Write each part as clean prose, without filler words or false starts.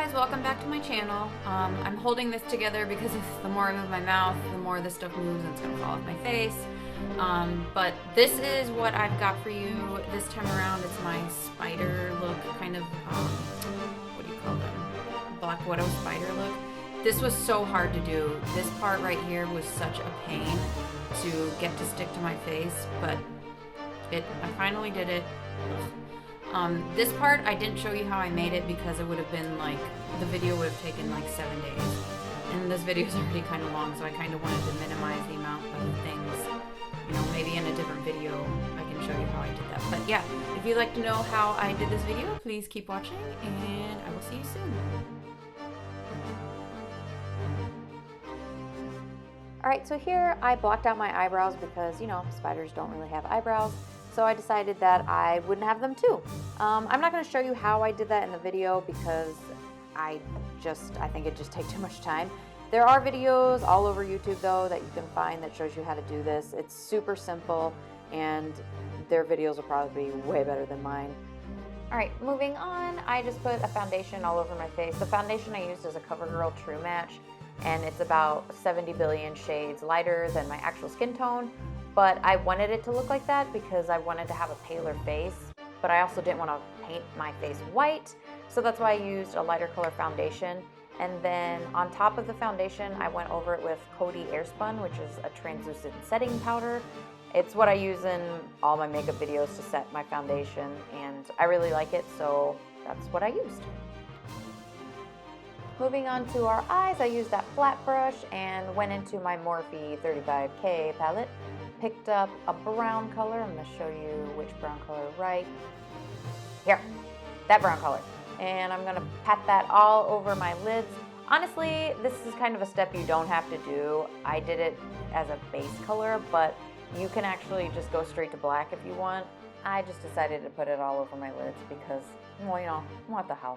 guys, welcome back to my channel. I'm holding this together because the more I move my mouth, the more this stuff moves and it's gonna fall off my face. But this is what I've got for you this time around. It's my spider look, kind of, what do you call them? Black Widow spider look. This was so hard to do. This part right here was such a pain to get to stick to my face, but I finally did it. This part, I didn't show you how I made it because it would have been like, the video would have taken like 7 days. And this video is already kind of long, so I kind of wanted to minimize the amount of things. You know, maybe in a different video I can show you how I did that. But yeah, if you'd like to know how I did this video, please keep watching, and I will see you soon. Alright, so here I blocked out my eyebrows because, you know, spiders don't really have eyebrows. So I decided that I wouldn't have them too. I'm not going to show you how I did that in the video because I think it just takes too much time. There are videos all over YouTube though that you can find that shows you how to do this. It's super simple and their videos will probably be way better than mine. Alright, moving on, I just put a foundation all over my face. The foundation I used is a CoverGirl True Match, and it's about 70 billion shades lighter than my actual skin tone. But I wanted it to look like that because I wanted to have a paler face, but I also didn't want to paint my face white. So that's why I used a lighter color foundation. And then on top of the foundation, I went over it with Coty Airspun, which is a translucent setting powder. It's what I use in all my makeup videos to set my foundation, and I really like it, so that's what I used. Moving on to our eyes, I used that flat brush and went into my Morphe 35K palette. Picked up a brown color. I'm going to show you which brown color right here. That brown color. And I'm going to pat that all over my lids. Honestly, this is kind of a step you don't have to do. I did it as a base color, but you can actually just go straight to black if you want. I just decided to put it all over my lids because, well, you know, what the hell.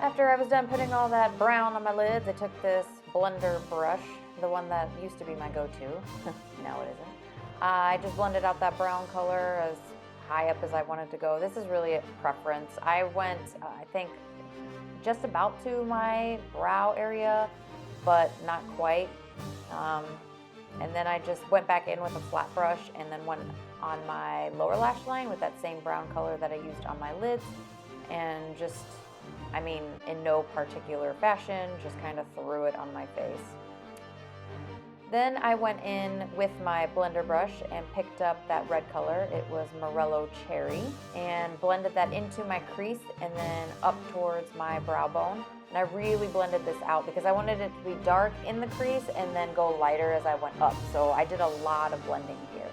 After I was done putting all that brown on my lids, I took this blender brush, the one that used to be my go-to. Now it isn't. I just blended out that brown color as high up as I wanted to go. This is really a preference. I went, I think, just about to my brow area, but not quite. And then I just went back in with a flat brush and then went on my lower lash line with that same brown color that I used on my lids, and just, I mean, in no particular fashion, just kind of threw it on my face. Then I went in with my blender brush and picked up that red color. It was Morello Cherry, and blended that into my crease and then up towards my brow bone. And I really blended this out because I wanted it to be dark in the crease and then go lighter as I went up. So I did a lot of blending here.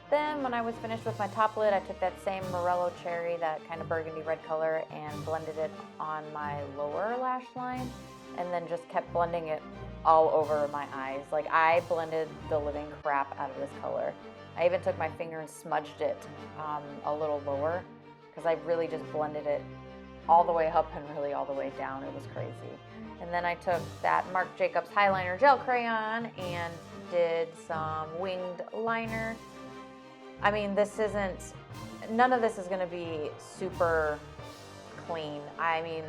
Then when I was finished with my top lid, I took that same Morello Cherry, that kind of burgundy red color, and blended it on my lower lash line, and then just kept blending it all over my eyes. Like, I blended the living crap out of this color. I even took my finger and smudged it a little lower because I really just blended it all the way up and really all the way down. It was crazy. And then I took that Marc Jacobs Highliner Gel Crayon and did some winged liner. I mean, none of this is going to be super clean. I mean,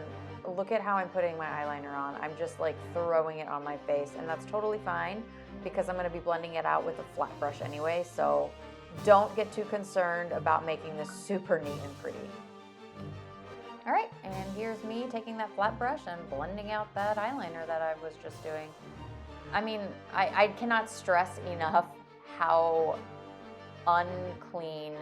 look at how I'm putting my eyeliner on. I'm just like throwing it on my face, and that's totally fine because I'm going to be blending it out with a flat brush anyway, so don't get too concerned about making this super neat and pretty. All right, and here's me taking that flat brush and blending out that eyeliner that I was just doing. I mean, I cannot stress enough how unclean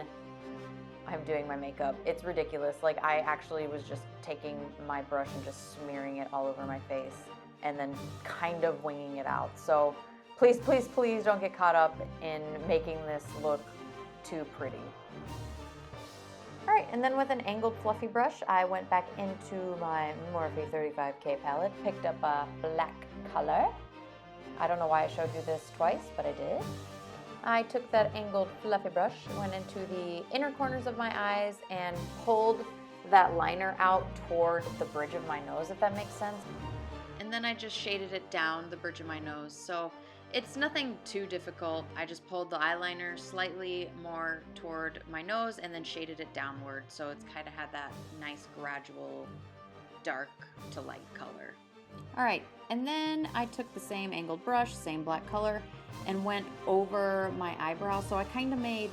I'm doing my makeup. It's ridiculous. Like, I actually was just taking my brush and just smearing it all over my face and then kind of winging it out. So please, please, please don't get caught up in making this look too pretty. All right, and then with an angled fluffy brush, I went back into my Morphe 35K palette, picked up a black color. I don't know why I showed you this twice, but I did. I took that angled fluffy brush, went into the inner corners of my eyes, and pulled that liner out toward the bridge of my nose, if that makes sense. And and then I just shaded it down the bridge of my nose. So it's nothing too difficult. I just pulled the eyeliner slightly more toward my nose and then shaded it downward, so it's kind of had that nice gradual dark to light color. All right, and then I took the same angled brush, same black color, and went over my eyebrow. So I kind of made,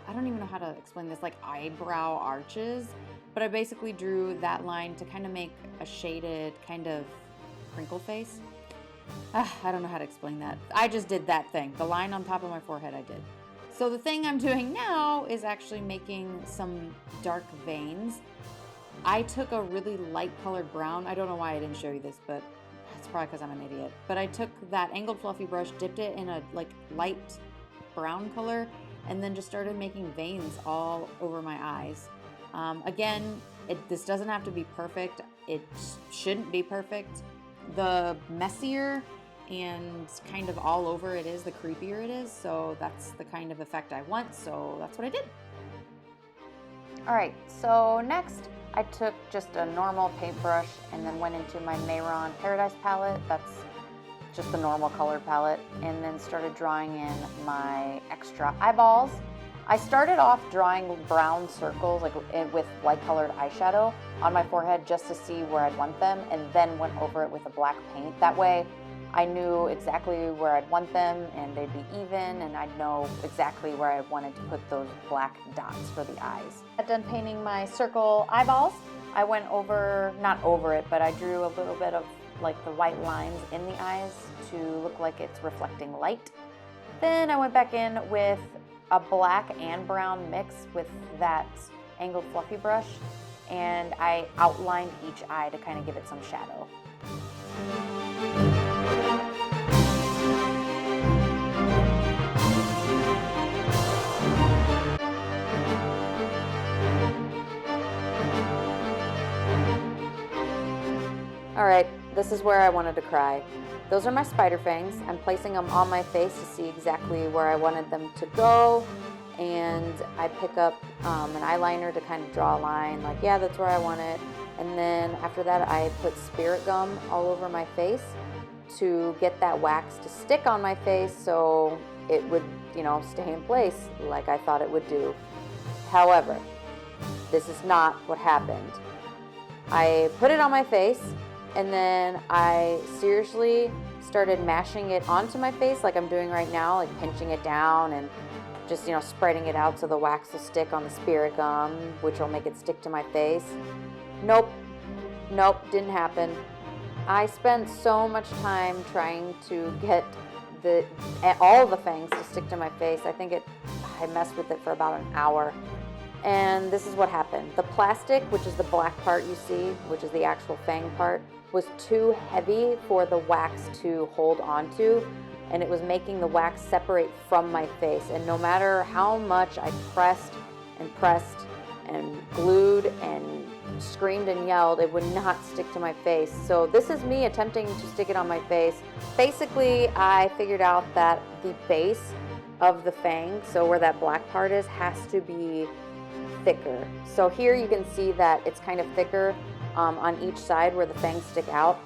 I don't even know how to explain this, like eyebrow arches, but I basically drew that line to kind of make a shaded kind of crinkle face. I don't know how to explain that. I just did that thing. The line on top of my forehead I did. So the thing I'm doing now is actually making some dark veins. I took a really light colored brown. I don't know why I didn't show you this, but it's probably because I'm an idiot. But I took that angled fluffy brush, dipped it in a like light brown color, and then just started making veins all over my eyes. Again, this doesn't have to be perfect. It shouldn't be perfect. The messier and kind of all over it is, the creepier it is. So that's the kind of effect I want. So that's what I did. All right, so next I took just a normal paintbrush and then went into my Mayron Paradise palette. That's just the normal color palette, and then started drawing in my extra eyeballs. I started off drawing brown circles like with light colored eyeshadow on my forehead just to see where I'd want them, and then went over it with a black paint. That way I knew exactly where I'd want them and they'd be even, and I'd know exactly where I wanted to put those black dots for the eyes. Got done painting my circle eyeballs. I went over, not over it, but I drew a little bit of like the white lines in the eyes to look like it's reflecting light. Then I went back in with a black and brown mix with that angled fluffy brush, and I outlined each eye to kind of give it some shadow. All right, this is where I wanted to cry. Those are my spider fangs. I'm placing them on my face to see exactly where I wanted them to go. And I pick up an eyeliner to kind of draw a line, like, yeah, that's where I want it. And then after that, I put spirit gum all over my face to get that wax to stick on my face so it would, you know, stay in place like I thought it would do. However, this is not what happened. I put it on my face, and then I seriously started mashing it onto my face like I'm doing right now, like pinching it down and just, you know, spreading it out so the wax will stick on the spirit gum, which will make it stick to my face. Nope, didn't happen. I spent so much time trying to get all the fangs to stick to my face. I messed with it for about an hour. And this is what happened. The plastic, which is the black part you see, which is the actual fang part, was too heavy for the wax to hold onto, and it was making the wax separate from my face. And no matter how much I pressed and glued and screamed and yelled, it would not stick to my face. So this is me attempting to stick it on my face. Basically, I figured out that the base of the fang, so where that black part is, has to be thicker. So here you can see that it's kind of thicker on each side where the fangs stick out.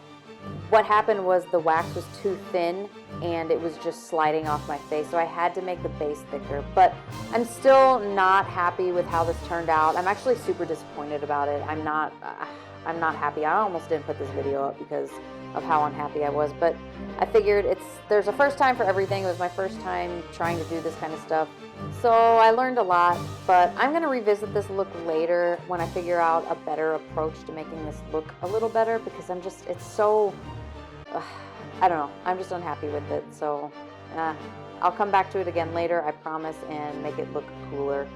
What happened was the wax was too thin and it was just sliding off my face, so I had to make the base thicker. But I'm still not happy with how this turned out. I'm actually super disappointed about it. I'm not happy. I almost didn't put this video up because of how unhappy I was, but I figured there's a first time for everything. It was my first time trying to do this kind of stuff. So I learned a lot, but I'm going to revisit this look later when I figure out a better approach to making this look a little better, because it's so, I don't know, I'm just unhappy with it. So I'll come back to it again later, I promise, and make it look cooler.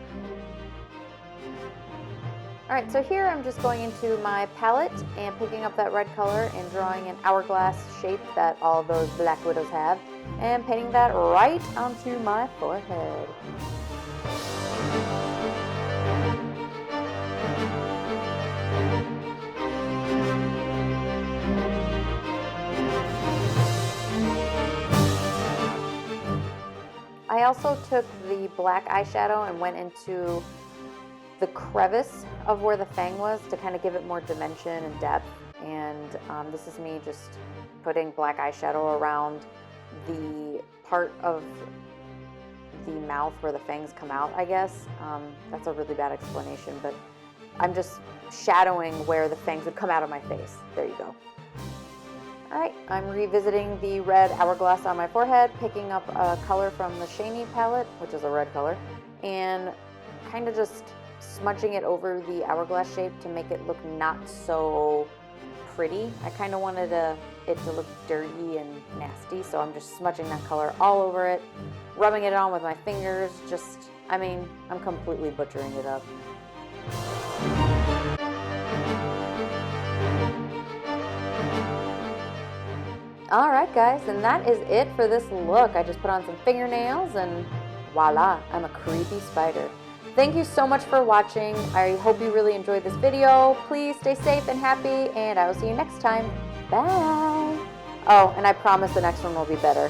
All right, so here I'm just going into my palette and picking up that red color and drawing an hourglass shape that all those black widows have, and painting that right onto my forehead. I also took the black eyeshadow and went into the crevice of where the fang was to kind of give it more dimension and depth, and this is me just putting black eyeshadow around the part of the mouth where the fangs come out, I guess. That's a really bad explanation, but I'm just shadowing where the fangs would come out of my face. There you go. Alright, I'm revisiting the red hourglass on my forehead, picking up a color from the Shany palette, which is a red color, and kind of just smudging it over the hourglass shape to make it look not so pretty. I kind of wanted it to look dirty and nasty, so I'm just smudging that color all over it, rubbing it on with my fingers. I mean, I'm completely butchering it up. Alright guys, and that is it for this look. I just put on some fingernails and voila, I'm a creepy spider. Thank you so much for watching. I hope you really enjoyed this video. Please stay safe and happy, and I will see you next time. Bye! Oh, and I promise the next one will be better.